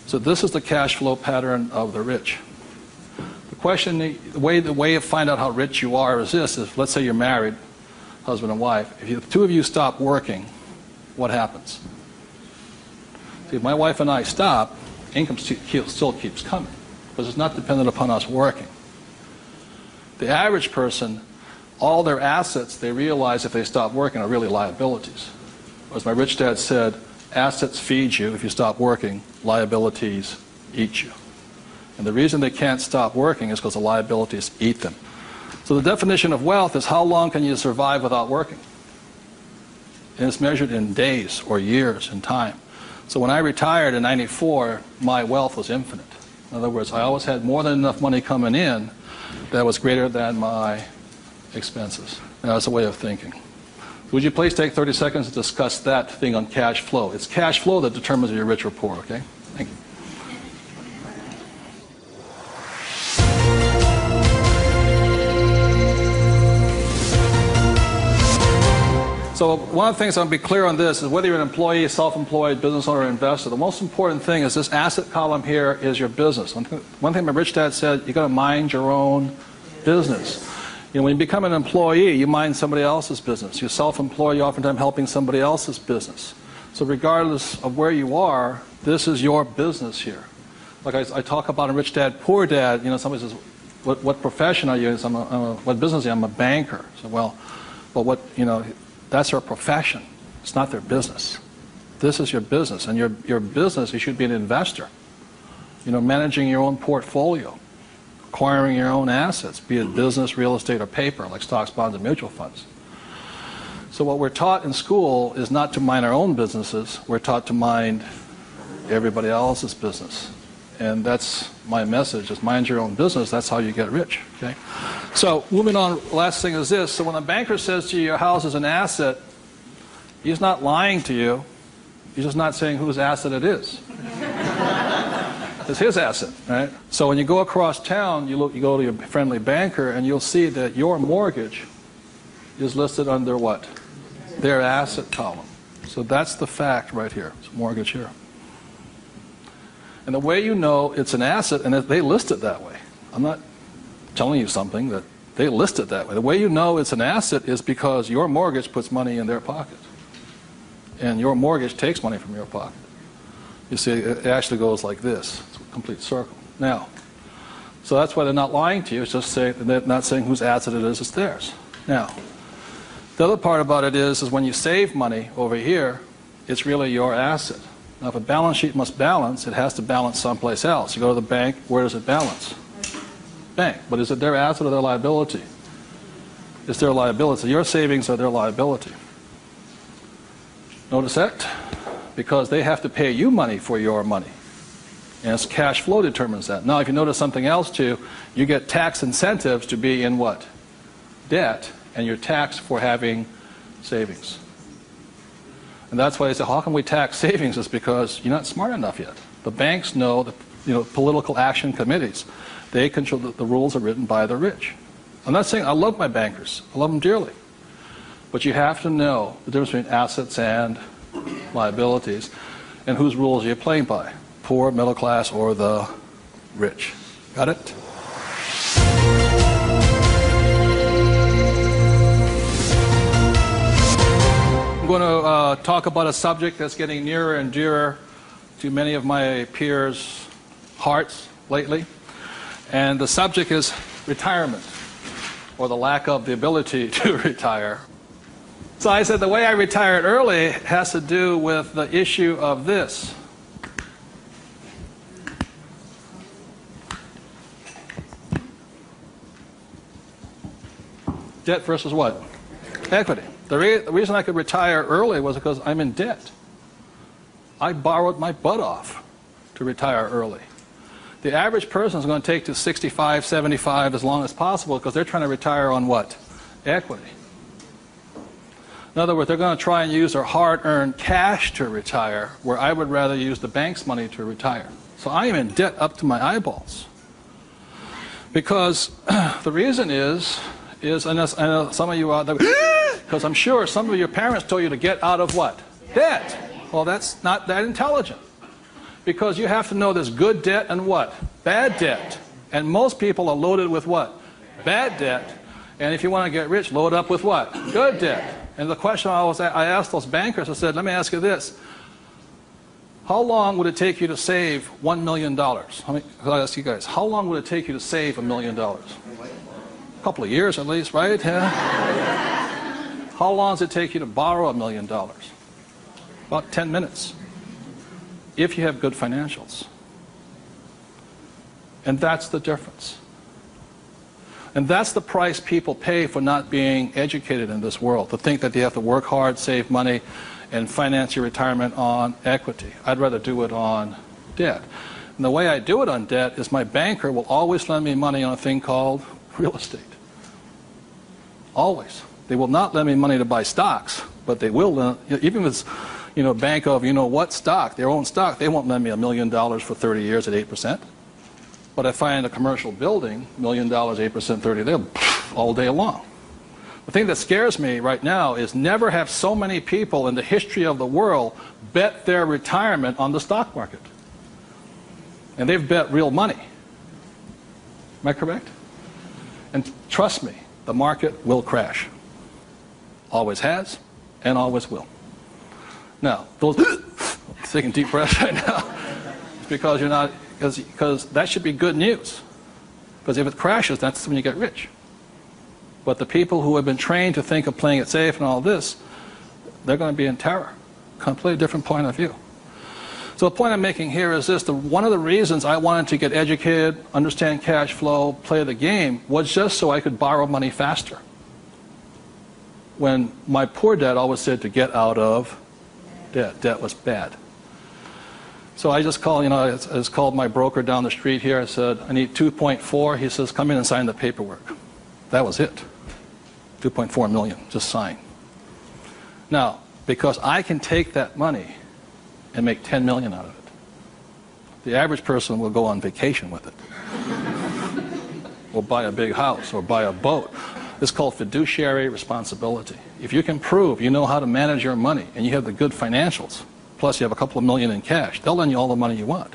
So this is the cash flow pattern of the rich. The question, the way to find out how rich you are is this: let's say you're married, husband and wife. If the two of you stop working, what happens? See, if my wife and I stop, income still keeps coming, because it's not dependent upon us working. The average person, all their assets, they realize if they stop working, are really liabilities. As my rich dad said, assets feed you. If you stop working, liabilities eat you. And the reason they can't stop working is because the liabilities eat them. So the definition of wealth is how long can you survive without working? And it's measured in days or years in time. So when I retired in '94, my wealth was infinite. In other words, I always had more than enough money coming in that was greater than my expenses. And that's a way of thinking. Would you please take 30 seconds to discuss that thing on cash flow? It's cash flow that determines if you're rich or poor, okay? Thank you. So one of the things I'll be clear on this is whether you're an employee, self-employed, business owner, or investor, the most important thing is this asset column here is your business. One thing my rich dad said, you got to mind your own business. You know, when you become an employee, you mind somebody else's business. You're self-employed, you're oftentimes helping somebody else's business. So regardless of where you are, this is your business here. Like I talk about a rich dad, poor dad, you know, somebody says, what profession are you in? What business are you? I'm a banker. So, well, what, you know, that's their profession. It's not their business. This is your business. And your business, you should be an investor. You know, managing your own portfolio, acquiring your own assets, be it business, real estate, or paper, like stocks, bonds, and mutual funds. So what we're taught in school is not to mind our own businesses. We're taught to mind everybody else's business. And that's my message, is mind your own business. That's how you get rich. Okay? So moving on, last thing is this. So when a banker says to you your house is an asset, he's not lying to you. He's just not saying whose asset it is. It's his asset, right? So when you go across town, you go to your friendly banker, and you'll see that your mortgage is listed under what? Their asset column. So that's the fact right here. It's mortgage here. And the way you know it's an asset, and they list it that way. I'm not telling you something, that they list it that way. The way you know it's an asset is because your mortgage puts money in their pocket. And your mortgage takes money from your pocket. You see, it actually goes like this. It's a complete circle. Now, so that's why they're not lying to you. It's just saying, they're not saying whose asset it is, it's theirs. Now, the other part about it is when you save money over here, it's really your asset. Now, if a balance sheet must balance, it has to balance someplace else. You go to the bank, where does it balance? Bank. But is it their asset or their liability? It's their liability. Your savings are their liability. Notice that? Because they have to pay you money for your money. And it's cash flow determines that. Now, if you notice something else too, you get tax incentives to be in what? Debt, and you're taxed for having savings. And that's why they say, how can we tax savings? It's because you're not smart enough yet. The banks know, political action committees, they control, the rules are written by the rich. I'm not saying I love my bankers. I love them dearly. But you have to know the difference between assets and liabilities and whose rules you're playing by. Poor, middle class, or the rich. Got it? I'm going to talk about a subject that's getting nearer and dearer to many of my peers' hearts lately. And the subject is retirement, or the lack of the ability to retire. So I said the way I retired early has to do with the issue of this. Debt versus what? Equity. The reason I could retire early was because I'm in debt. I borrowed my butt off to retire early. The average person is going to take to 65, 75 as long as possible because they're trying to retire on what? Equity. In other words, they're going to try and use their hard-earned cash to retire, where I would rather use the bank's money to retire. So I am in debt up to my eyeballs. Because the reason is I know some of you out there, because I'm sure some of your parents told you to get out of what? Debt. Well, that's not that intelligent. Because you have to know there's good debt and what? Bad debt. And most people are loaded with what? Bad debt. And if you want to get rich, load up with what? Good debt. And the question I asked those bankers, I said, let me ask you this. How long would it take you to save $1 million? I'll ask you guys, how long would it take you to save $1 million? A couple of years at least, right? Yeah. How long does it take you to borrow $1 million? About 10 minutes. If you have good financials. And that's the difference. And that's the price people pay for not being educated in this world, to think that they have to work hard, save money, and finance your retirement on equity. I'd rather do it on debt. And the way I do it on debt is my banker will always lend me money on a thing called real estate. Always. They will not lend me money to buy stocks, but they will lend, even if it's bank of what stock, their own stock, they won't lend me $1 million for 30 years at 8%. But if I find a commercial building, $1 million, 8%, 30, they'll all day long. The thing that scares me right now is never have so many people in the history of the world bet their retirement on the stock market. And they've bet real money. Am I correct? And trust me, the market will crash. Always has and always will. Now, those taking deep breaths right now, it's because you're not, because that should be good news. Because if it crashes, that's when you get rich. But the people who have been trained to think of playing it safe and all this, they're going to be in terror. Completely different point of view. So the point I'm making here is this. One of the reasons I wanted to get educated, understand cash flow, play the game, was just so I could borrow money faster. When my poor dad always said to get out of debt. Debt was bad. So I just called, I just called my broker down the street here. I said, I need 2.4. He says, come in and sign the paperwork. That was it. 2.4 million, just sign. Now, because I can take that money and make 10 million out of it, the average person will go on vacation with it. Or buy a big house, or buy a boat. It's called fiduciary responsibility. If you can prove you know how to manage your money and you have the good financials, plus you have a couple of million in cash, they'll lend you all the money you want.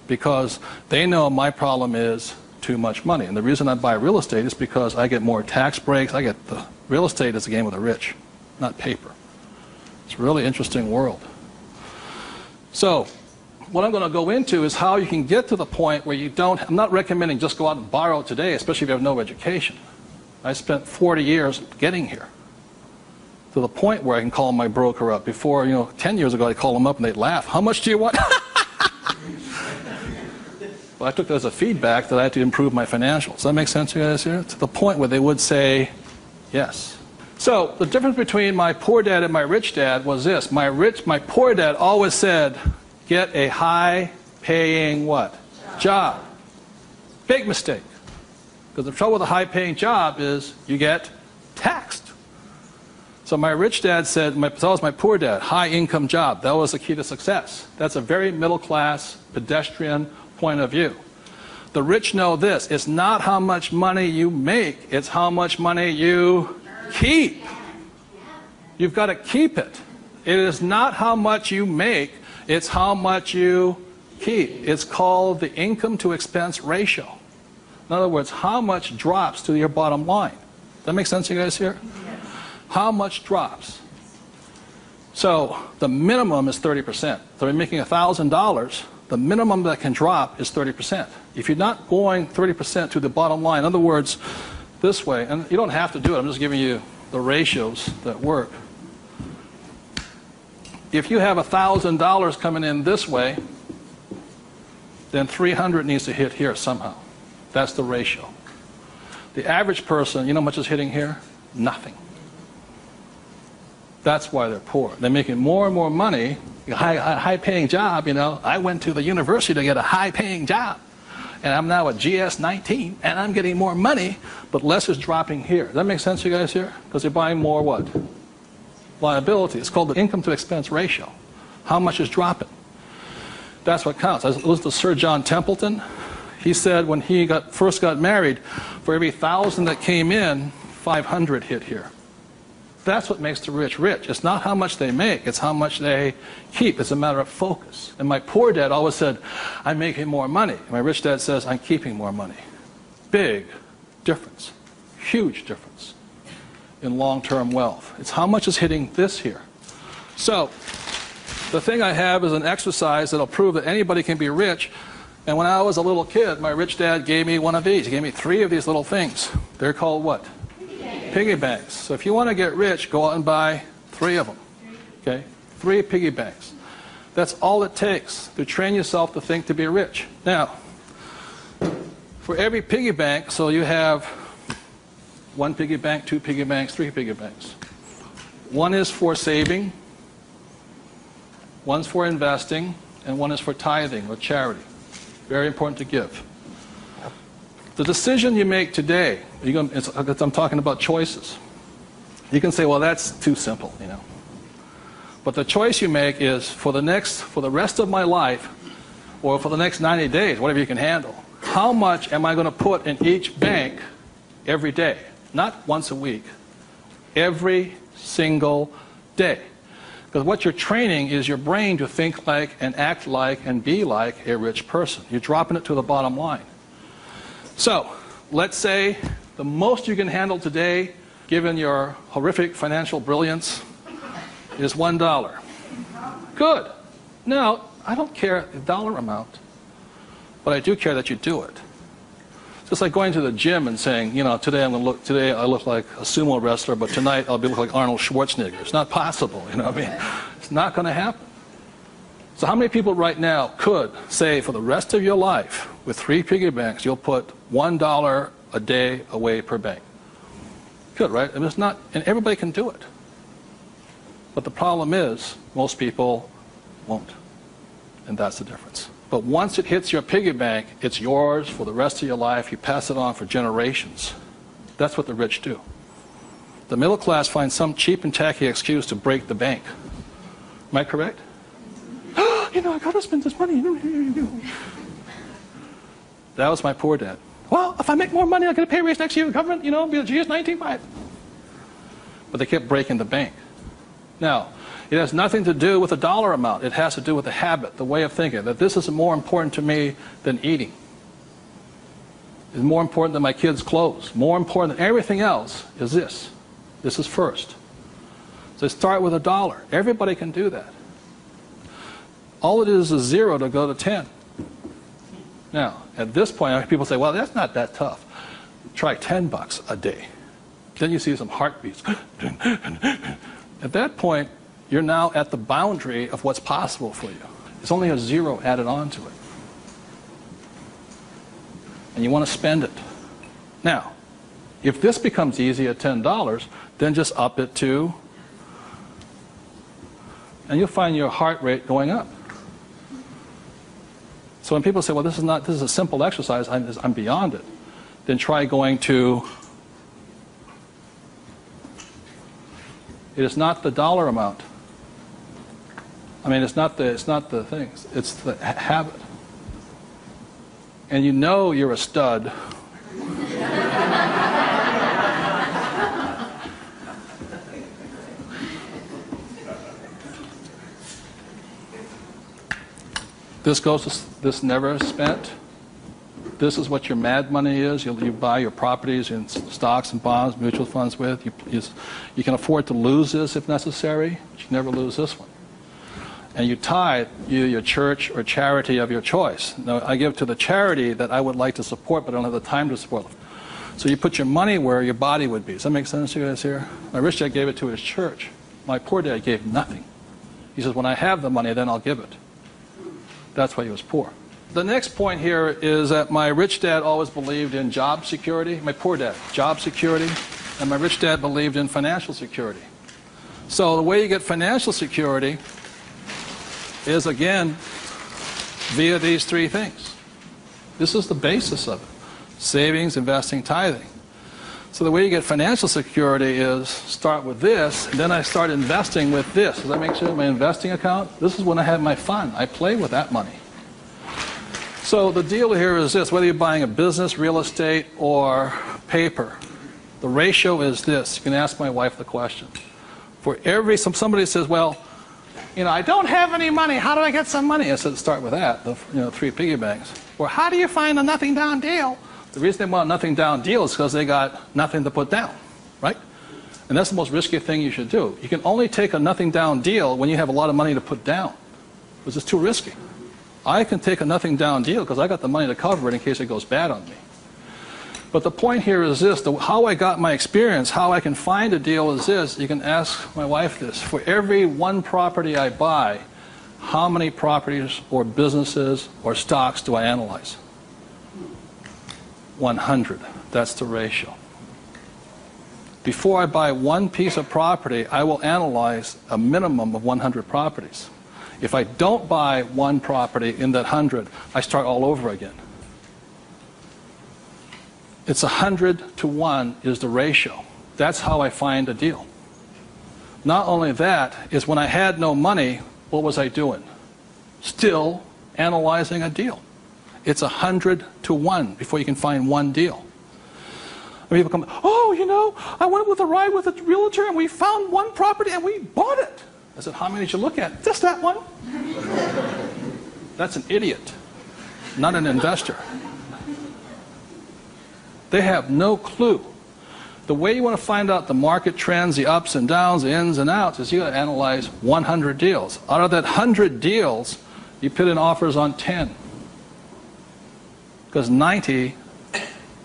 Because they know my problem is too much money. And the reason I buy real estate is because I get more tax breaks. Real estate is a game of the rich, not paper. It's a really interesting world. So what I'm going to go into is how you can get to the point where you don't, I'm not recommending just go out and borrow today, especially if you have no education. I spent 40 years getting here to the point where I can call my broker up. Before, 10 years ago, I'd call them up and they'd laugh. How much do you want? Well, I took that as a feedback that I had to improve my financials. Does that make sense to you guys here? To the point where they would say yes. So the difference between my poor dad and my rich dad was this. My poor dad always said, get a high-paying what? Job. Big mistake. Because the trouble with a high-paying job is you get taxed. So my rich dad said, so was my poor dad, high-income job. That was the key to success. That's a very middle-class, pedestrian point of view. The rich know this. It's not how much money you make. It's how much money you keep. You've got to keep it. It is not how much you make. It's how much you keep. It's called the income to expense ratio. In other words, how much drops to your bottom line. Does that make sense to you guys here? How much drops? So the minimum is 30%. So if you're making $1,000, the minimum that can drop is 30%. If you're not going 30% to the bottom line, in other words, this way, and you don't have to do it, I'm just giving you the ratios that work. If you have $1,000 coming in this way, then 300 needs to hit here somehow. That's the ratio. The average person, you know how much is hitting here? Nothing. That's why they're poor. They're making more and more money, a high-paying job, you know. I went to the university to get a high-paying job, and I'm now a GS-19, and I'm getting more money, but less is dropping here. Does that make sense to you guys here? Because they're buying more what? Liability. It's called the income-to-expense ratio. How much is dropping? That's what counts. I listened to Sir John Templeton. He said when he first got married, for every 1,000 that came in, 500 hit here. That's what makes the rich rich. It's not how much they make, it's how much they keep. It's a matter of focus. And my poor dad always said, I'm making more money. My rich dad says, I'm keeping more money. Big difference. Huge difference in long-term wealth. It's how much is hitting this here. So, the thing I have is an exercise that'll prove that anybody can be rich. And when I was a little kid, my rich dad gave me one of these. He gave me 3 of these little things. They're called what? Piggy banks. So if you want to get rich, go out and buy 3 of them. Okay? 3 piggy banks. That's all it takes to train yourself to think to be rich. Now, for every piggy bank, so you have 1 piggy bank, 2 piggy banks, 3 piggy banks. 1 is for saving, 1's for investing, and 1 is for tithing or charity. Very important to give. The decision you make today, I'm talking about choices. You can say, well, that's too simple, you know. But the choice you make is for the rest of my life, or for the next 90 days, whatever you can handle, how much am I going to put in each bank every day? Not once a week. Every single day. Because what you're training is your brain to think like and act like and be like a rich person. You're dropping it to the bottom line. So, let's say the most you can handle today, given your horrific financial brilliance, is $1. Good. Now, I don't care the dollar amount, but I do care that you do it. Just like going to the gym and saying, you know, today I look like a sumo wrestler, but tonight I'll look like Arnold Schwarzenegger. It's not possible, you know what I mean? It's not going to happen. So how many people right now could say for the rest of your life, with 3 piggy banks, you'll put $1 a day away per bank? Good, right? I mean, it's not, and everybody can do it. But the problem is, most people won't. And that's the difference. But once it hits your piggy bank, it's yours for the rest of your life. You pass it on for generations. That's what the rich do. The middle class finds some cheap and tacky excuse to break the bank. Am I correct? You know, I got to spend this money. That was my poor dad. Well, if I make more money, I'll get a pay raise next year. The government, you know, be a GS-19. But they kept breaking the bank. Now, it has nothing to do with the dollar amount. It has to do with the habit, the way of thinking, that this is more important to me than eating. It's more important than my kids' clothes. More important than everything else is this. This is first. So start with $1. Everybody can do that. All it is 0 to go to 10. Now, at this point, people say, well, that's not that tough. Try $10 a day. Then you see some heartbeats. At that point, you're now at the boundary of what's possible for you. It's only a 0 added on to it. And you want to spend it. Now, if this becomes easy at $10, then just up it to, and you'll find your heart rate going up. So when people say, well, this is a simple exercise, I'm beyond it, then try going to, it is not the dollar amount. I mean, it's not the things, it's the habit. And you know you're a stud. This never spent. This is what your mad money is. You buy your properties in stocks and bonds, mutual funds with. You can afford to lose this if necessary, but you never lose this one. And you tithe your church or charity of your choice. Now, I give to the charity that I would like to support, but I don't have the time to support them. So you put your money where your body would be. Does that make sense to you guys here? My rich dad gave it to his church. My poor dad gave nothing. He says, when I have the money, then I'll give it. That's why he was poor. The next point here is that my rich dad always believed in job security. My poor dad, job security. And my rich dad believed in financial security. So the way you get financial security is, again, via these three things. This is the basis of it. Savings, investing, tithing. So the way you get financial security is start with this, and then I start investing with this. Does that make sense? My investing account, this is when I have my fun. I play with that money. So the deal here is this, whether you're buying a business, real estate, or paper, the ratio is this. You can ask my wife the question. For every, somebody says, well, you know, I don't have any money. How do I get some money? I said, start with that, the three piggy banks. Or how do you find a nothing down deal? The reason they want a nothing down deal is because they got nothing to put down, right? And that's the most risky thing you should do. You can only take a nothing down deal when you have a lot of money to put down, because it's too risky. I can take a nothing down deal because I got the money to cover it in case it goes bad on me. But the point here is this, how I got my experience, how I can find a deal is this. You can ask my wife this. For every one property I buy, how many properties or businesses or stocks do I analyze? 100. That's the ratio. Before I buy one piece of property, I will analyze a minimum of 100 properties. If I don't buy one property in that 100, I start all over again. It's 100 to 1 is the ratio. That's how I find a deal. Not only that, is when I had no money, what was I doing? Still analyzing a deal. It's 100 to 1 before you can find one deal. And people come, oh, you know, I went with a ride with a realtor and we found one property and we bought it. I said, how many did you look at? Just that one. That's an idiot, not an investor. They have no clue. The way you want to find out the market trends, the ups and downs, the ins and outs, is you got to analyze 100 deals. Out of that 100 deals, you put in offers on 10. Because 90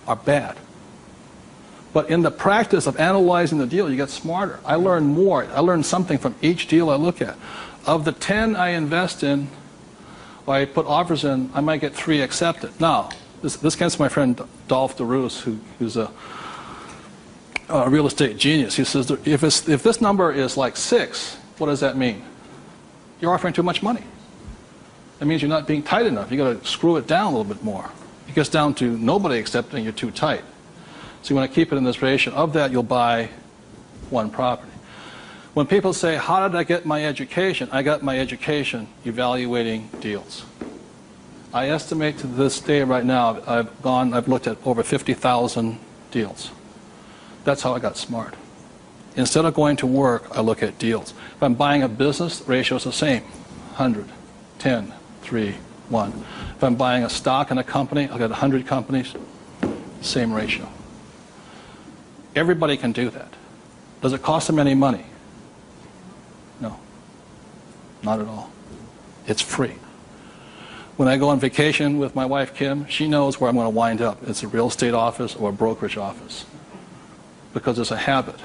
are bad. But in the practice of analyzing the deal, you get smarter. I learn more. I learn something from each deal I look at. Of the 10 I invest in, or I put offers in, I might get 3 accepted. Now, this comes from my friend Dolph DeRoos, who's a real estate genius. He says, if this number is like 6, what does that mean? You're offering too much money. That means you're not being tight enough. You've got to screw it down a little bit more. It gets down to nobody accepting you're too tight. So you want to keep it in this ratio. Of that, you'll buy one property. When people say, how did I get my education? I got my education evaluating deals. I estimate to this day right now, I've looked at over 50,000 deals. That's how I got smart. Instead of going to work, I look at deals. If I'm buying a business, the ratio is the same. 100, 10, 3, 1. If I'm buying a stock in a company, I've got 100 companies, same ratio. Everybody can do that. Does it cost them any money? No, not at all. It's free. When I go on vacation with my wife, Kim, she knows where I'm going to wind up. It's a real estate office or a brokerage office, because it's a habit.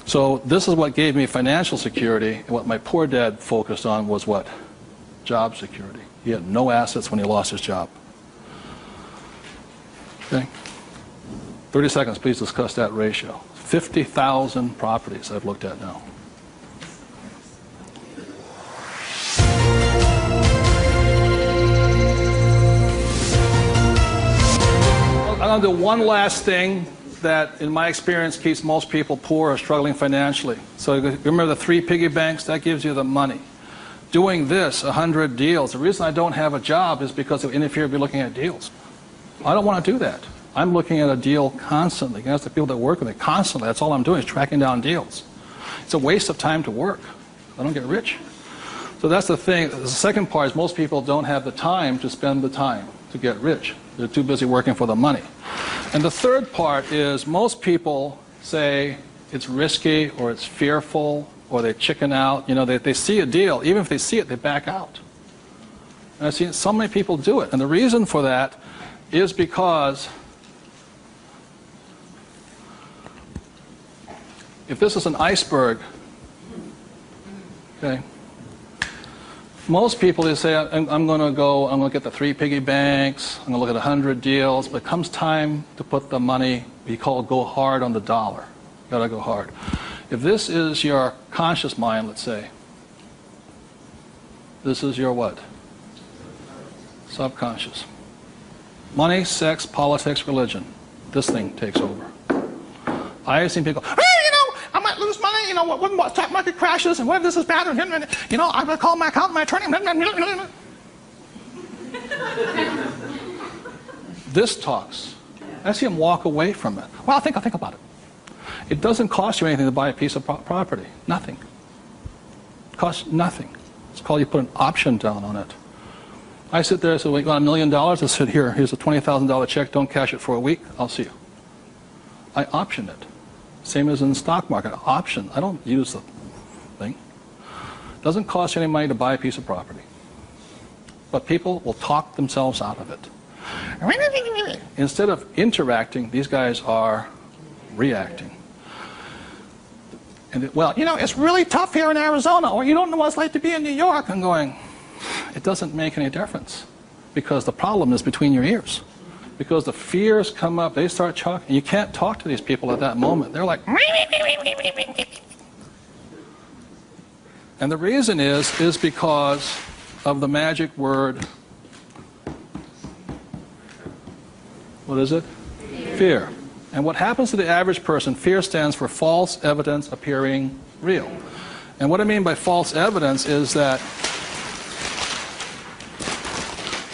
So this is what gave me financial security, and what my poor dad focused on was what? Job security. He had no assets when he lost his job. Okay? 30 seconds, please discuss that ratio. 50,000 properties I've looked at now. I'm going to do one last thing that, in my experience, keeps most people poor or struggling financially. So remember the 3 piggy banks? That gives you the money. Doing this, 100 deals. The reason I don't have a job is because it would interfere with me looking at deals. I don't want to do that. I'm looking at a deal constantly. That's the people that work with me constantly. That's all I'm doing is tracking down deals. It's a waste of time to work. I don't get rich. So that's the thing. The second part is most people don't have the time to spend the time to get rich. They're too busy working for the money. And the third part is most people say it's risky or it's fearful or they chicken out. You know, they see a deal. Even if they see it, they back out. And I've seen so many people do it. And the reason for that is because if this is an iceberg, okay, most people, they say, I'm going to get the 3 piggy banks, I'm going to look at 100 deals, but it comes time to put the money, we call it go hard on the dollar. Got to go hard. If this is your conscious mind, let's say, this is your what? Subconscious. Money, sex, politics, religion. This thing takes over. I have seen people go, hey, I might lose money, when the stock market crashes, and what if this is bad, and I'm going to call my accountant, my attorney. This talks. I see him walk away from it. Well, I'll think about it. It doesn't cost you anything to buy a piece of property. Nothing. It costs nothing. It's called you put an option down on it. I sit there and say, well, you want $1 million? I said, here's a $20,000 check. Don't cash it for a week. I'll see you. I option it. Same as in the stock market. Option. I don't use the thing. It doesn't cost you any money to buy a piece of property. But people will talk themselves out of it. Instead of interacting, these guys are reacting. And it's really tough here in Arizona, or you don't know what it's like to be in New York. I'm going, it doesn't make any difference, because the problem is between your ears. Because the fears come up, they start talking, and you can't talk to these people at that moment. They're like, and the reason is because of the magic word. What is it? Fear. And what happens to the average person, fear stands for false evidence appearing real. And what I mean by false evidence is that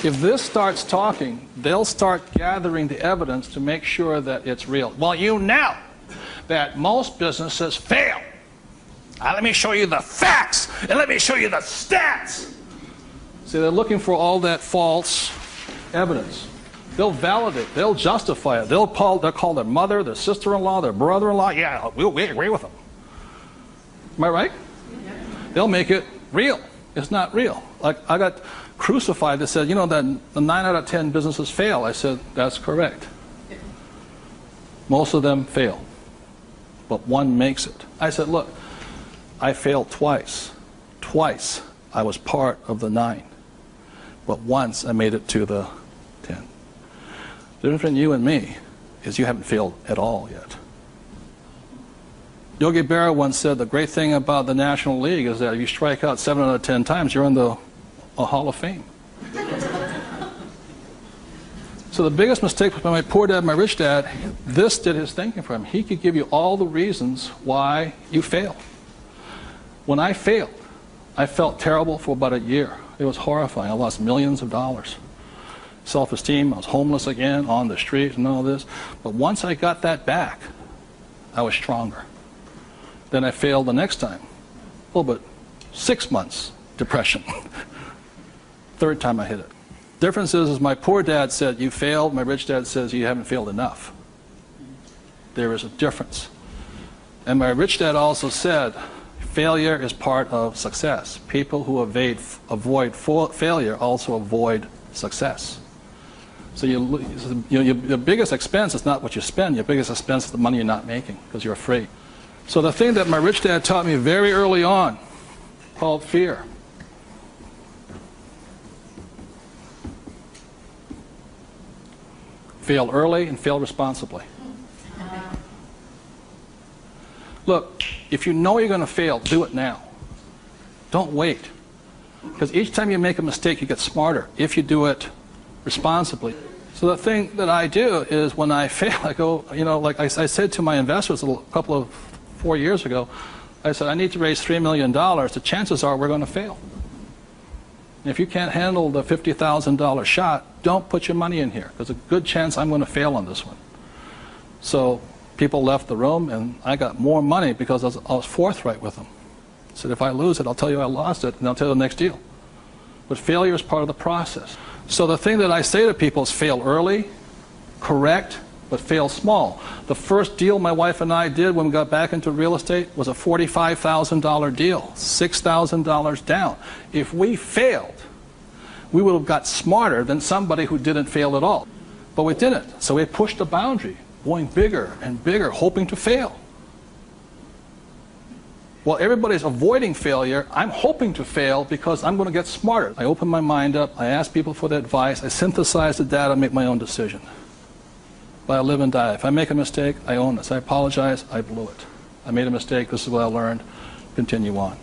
if this starts talking, they'll start gathering the evidence to make sure that it's real. Well, you know that most businesses fail. Let me show you the facts, and let me show you the stats. See, they're looking for all that false evidence. They'll validate, they'll justify it. They'll call their mother, their sister-in-law, their brother-in-law. Yeah, we agree with them. Am I right? Yeah. They'll make it real. It's not real. Like, I got crucified that said, that the 9 out of 10 businesses fail. I said, that's correct. Most of them fail. But one makes it. I said, look, I failed twice. Twice I was part of the 9. But once I made it to the 10. The difference between you and me is you haven't failed at all yet. Yogi Berra once said the great thing about the National League is that if you strike out 7 out of 10 times, you're in the Hall of Fame. So the biggest mistake was by my poor dad, my rich dad, this did his thinking for him. He could give you all the reasons why you failed. When I failed, I felt terrible for about a year. It was horrifying. I lost millions of dollars. Self-esteem, I was homeless again, on the street and all this. But once I got that back, I was stronger. Then I failed the next time. Well, but 6 months depression. Third time I hit it. Difference is my poor dad said, you failed. My rich dad says, you haven't failed enough. There is a difference. And my rich dad also said, failure is part of success. People who avoid failure also avoid success. So your biggest expense is not what you spend. Your biggest expense is the money you're not making because you're afraid. So the thing that my rich dad taught me very early on, called fear. Fail early and fail responsibly. Look, if you know you're going to fail, do it now. Don't wait. Because each time you make a mistake, you get smarter if you do it responsibly. So the thing that I do is when I fail, I go, like I said to my investors a couple of 4 years ago, I said, I need to raise $3 million. The chances are we're going to fail. And if you can't handle the $50,000 shot, don't put your money in here. There's a good chance I'm going to fail on this one. So people left the room, and I got more money because I was forthright with them. I said, if I lose it, I'll tell you I lost it, and I'll tell you the next deal. But failure is part of the process. So the thing that I say to people is fail early, correct, but fail small. The first deal my wife and I did when we got back into real estate was a $45,000 deal, $6,000 down. If we failed, we would have got smarter than somebody who didn't fail at all. But we didn't. So we pushed the boundary, going bigger and bigger, hoping to fail. Well, everybody's avoiding failure. I'm hoping to fail because I'm going to get smarter. I open my mind up. I ask people for their advice. I synthesize the data, make my own decision. But I live and die. If I make a mistake, I own it. I apologize. I blew it. I made a mistake. This is what I learned. Continue on.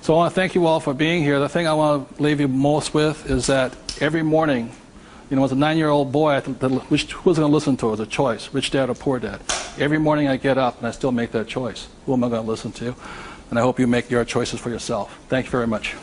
So I want to thank you all for being here. The thing I want to leave you most with is that every morning, you know, as a 9-year-old boy, who was going to listen to? It was a choice, rich dad or poor dad. Every morning I get up and I still make that choice. Who am I going to listen to? And I hope you make your choices for yourself. Thank you very much.